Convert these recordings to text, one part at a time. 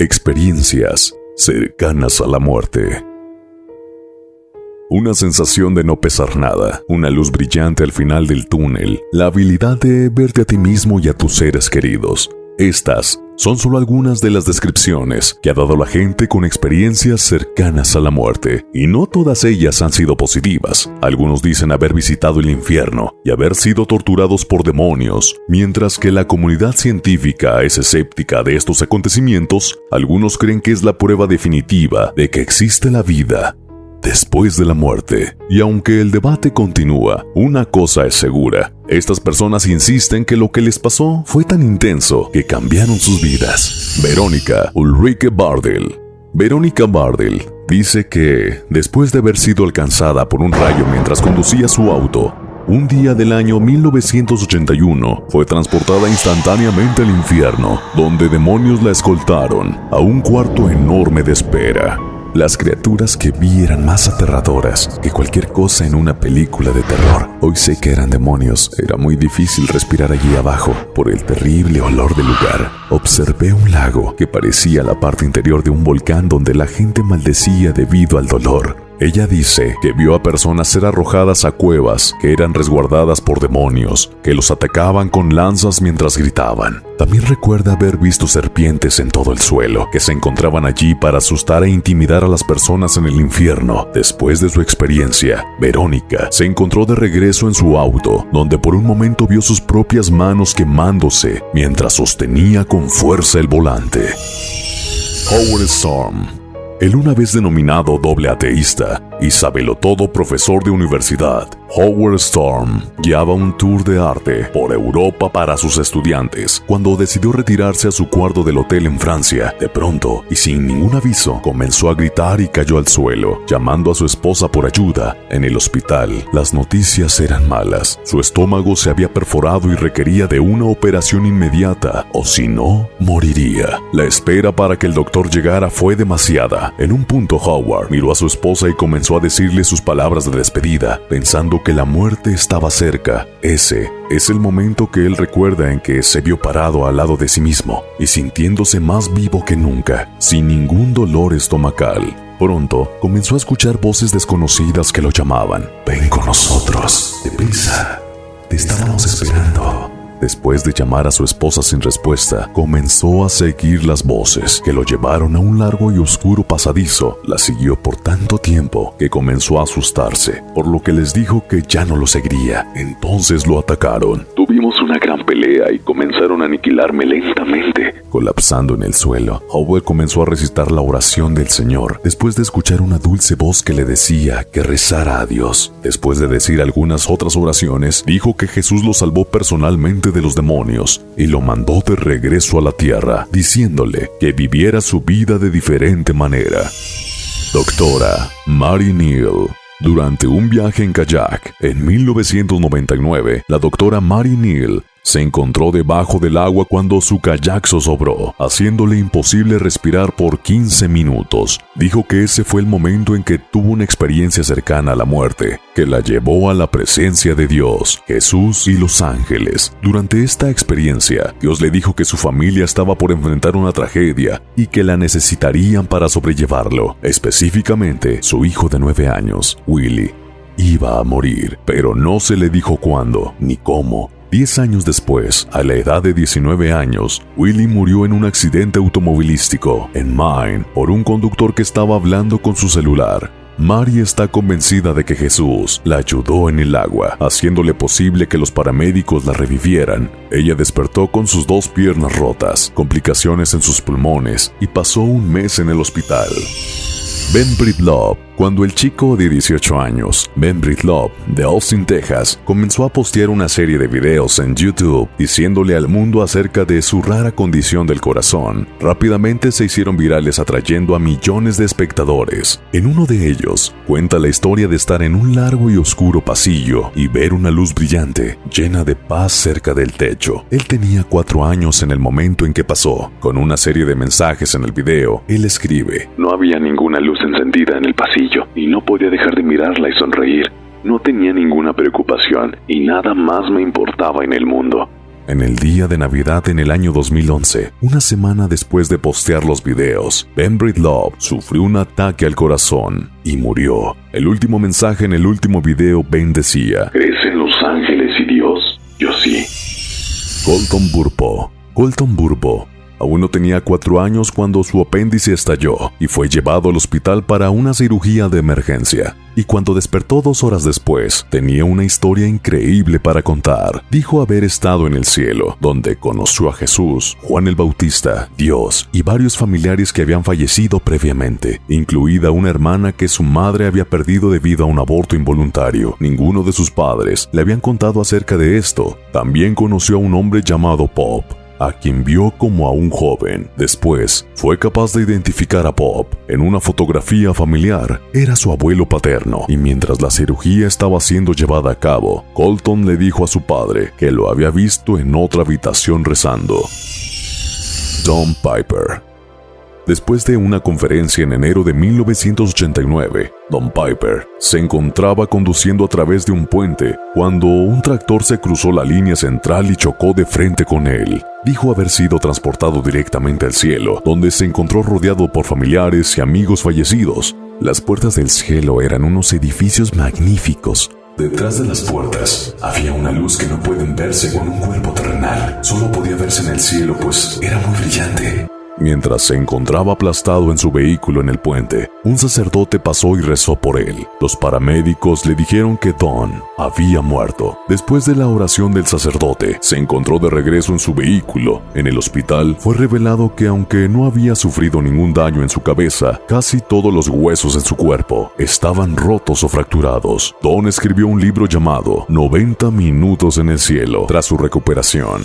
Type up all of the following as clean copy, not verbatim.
Experiencias cercanas a la muerte. Una sensación de no pesar nada, una luz brillante al final del túnel, la habilidad de verte a ti mismo y a tus seres queridos. Estas son solo algunas de las descripciones que ha dado la gente con experiencias cercanas a la muerte, y no todas ellas han sido positivas. Algunos dicen haber visitado el infierno y haber sido torturados por demonios, mientras que la comunidad científica es escéptica de estos acontecimientos. Algunos creen que es la prueba definitiva de que existe la vida después de la muerte. Y aunque el debate continúa, una cosa es segura: estas personas insisten que lo que les pasó fue tan intenso que cambiaron sus vidas. Verónica Ulrike Bardell. Verónica Bardell dice que, después de haber sido alcanzada por un rayo mientras conducía su auto, un día del año 1981, fue transportada instantáneamente al infierno, donde demonios la escoltaron a un cuarto enorme de espera. Las criaturas que vi eran más aterradoras que cualquier cosa en una película de terror. Hoy sé que eran demonios. Era muy difícil respirar allí abajo por el terrible olor del lugar. Observé un lago que parecía la parte interior de un volcán donde la gente maldecía debido al dolor. Ella dice que vio a personas ser arrojadas a cuevas que eran resguardadas por demonios, que los atacaban con lanzas mientras gritaban. También recuerda haber visto serpientes en todo el suelo, que se encontraban allí para asustar e intimidar a las personas en el infierno. Después de su experiencia, Verónica se encontró de regreso en su auto, donde por un momento vio sus propias manos quemándose mientras sostenía con fuerza el volante. Howard Storm. El una vez denominado doble ateísta y sabelotodo profesor de universidad, Howard Storm guiaba un tour de arte por Europa para sus estudiantes. Cuando decidió retirarse a su cuarto del hotel en Francia, de pronto y sin ningún aviso, comenzó a gritar y cayó al suelo, llamando a su esposa por ayuda. En el hospital, las noticias eran malas. Su estómago se había perforado y requería de una operación inmediata, o si no, moriría. La espera para que el doctor llegara fue demasiada. En un punto, Howard miró a su esposa y comenzó a decirle sus palabras de despedida, pensando que la muerte estaba cerca. Ese es el momento que él recuerda en que se vio parado al lado de sí mismo y sintiéndose más vivo que nunca, sin ningún dolor estomacal. Pronto comenzó a escuchar voces desconocidas que lo llamaban. Ven con nosotros, deprisa, te estábamos esperando. Después de llamar a su esposa sin respuesta, comenzó a seguir las voces que lo llevaron a un largo y oscuro pasadizo. La siguió por tanto tiempo que comenzó a asustarse, por lo que les dijo que ya no lo seguiría. Entonces lo atacaron. Tuvimos una gran pelea y comenzaron a aniquilarme lentamente. Colapsando en el suelo, Howard comenzó a recitar la oración del Señor, después de escuchar una dulce voz que le decía que rezara a Dios. Después de decir algunas otras oraciones, dijo que Jesús lo salvó personalmente de los demonios y lo mandó de regreso a la tierra, diciéndole que viviera su vida de diferente manera. Doctora Mary Neal. Durante un viaje en kayak en 1999, la doctora Mary Neal se encontró debajo del agua cuando su kayak zozobró, haciéndole imposible respirar por 15 minutos. Dijo que ese fue el momento en que tuvo una experiencia cercana a la muerte, que la llevó a la presencia de Dios, Jesús y los ángeles. Durante esta experiencia, Dios le dijo que su familia estaba por enfrentar una tragedia y que la necesitarían para sobrellevarlo. Específicamente, su hijo de 9 años, Willie, iba a morir, pero no se le dijo cuándo ni cómo. 10 años después, a la edad de 19 años, Willie murió en un accidente automovilístico en Maine por un conductor que estaba hablando con su celular. Mary está convencida de que Jesús la ayudó en el agua, haciéndole posible que los paramédicos la revivieran. Ella despertó con sus 2 piernas rotas, complicaciones en sus pulmones y pasó un mes en el hospital. Ben Breedlove. Cuando el chico de 18 años, Ben Breedlove, de Austin, Texas, comenzó a postear una serie de videos en YouTube diciéndole al mundo acerca de su rara condición del corazón, rápidamente se hicieron virales atrayendo a millones de espectadores. En uno de ellos, cuenta la historia de estar en un largo y oscuro pasillo y ver una luz brillante, llena de paz cerca del techo. Él tenía 4 años en el momento en que pasó. Con una serie de mensajes en el video, él escribe: no había ninguna luz encendida en el pasillo y no podía dejar de mirarla y sonreír. No tenía ninguna preocupación y nada más me importaba en el mundo. En el día de Navidad en el año 2011, una semana después de postear los videos, Ben Breedlove sufrió un ataque al corazón y murió. El último mensaje en el último video, Ben decía: ¿Crees en los ángeles y Dios? Yo sí. Colton Burpo aún no tenía 4 años cuando su apéndice estalló y fue llevado al hospital para una cirugía de emergencia. Y cuando despertó 2 horas después, tenía una historia increíble para contar. Dijo haber estado en el cielo, donde conoció a Jesús, Juan el Bautista, Dios y varios familiares que habían fallecido previamente, incluida una hermana que su madre había perdido debido a un aborto involuntario. Ninguno de sus padres le habían contado acerca de esto. También conoció a un hombre llamado Pop, a quien vio como a un joven. Después, fue capaz de identificar a Pop en una fotografía familiar. Era su abuelo paterno, y mientras la cirugía estaba siendo llevada a cabo, Colton le dijo a su padre que lo había visto en otra habitación rezando. Don Piper. Después de una conferencia en enero de 1989, Don Piper se encontraba conduciendo a través de un puente cuando un tractor se cruzó la línea central y chocó de frente con él. Dijo haber sido transportado directamente al cielo, donde se encontró rodeado por familiares y amigos fallecidos. Las puertas del cielo eran unos edificios magníficos. Detrás de las puertas había una luz que no pueden verse con un cuerpo terrenal. Solo podía verse en el cielo, pues era muy brillante. Mientras se encontraba aplastado en su vehículo en el puente, un sacerdote pasó y rezó por él. Los paramédicos le dijeron que Don había muerto. Después de la oración del sacerdote, se encontró de regreso en su vehículo. En el hospital fue revelado que aunque no había sufrido ningún daño en su cabeza, casi todos los huesos en su cuerpo estaban rotos o fracturados. Don escribió un libro llamado 90 minutos en el cielo tras su recuperación.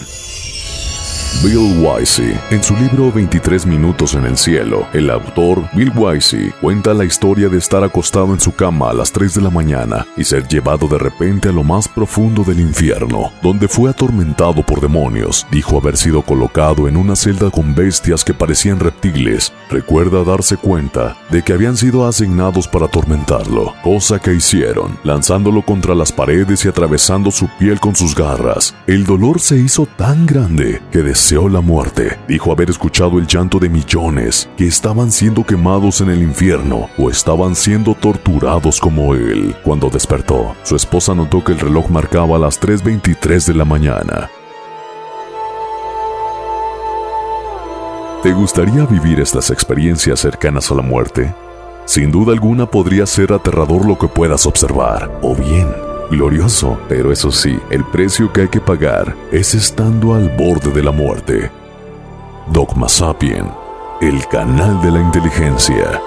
Bill Wiese. En su libro 23 minutos en el cielo, el autor Bill Wiese cuenta la historia de estar acostado en su cama a las 3 de la mañana y ser llevado de repente a lo más profundo del infierno, donde fue atormentado por demonios. Dijo haber sido colocado en una celda con bestias que parecían reptiles. Recuerda darse cuenta de que habían sido asignados para atormentarlo, cosa que hicieron, lanzándolo contra las paredes y atravesando su piel con sus garras. El dolor se hizo tan grande que deseó la muerte. Dijo haber escuchado el llanto de millones que estaban siendo quemados en el infierno o estaban siendo torturados como él. Cuando despertó, su esposa notó que el reloj marcaba las 3:23 de la mañana. ¿Te gustaría vivir estas experiencias cercanas a la muerte? Sin duda alguna podría ser aterrador lo que puedas observar, o bien glorioso, pero eso sí, el precio que hay que pagar es estando al borde de la muerte. Dogma Sapien, el canal de la inteligencia.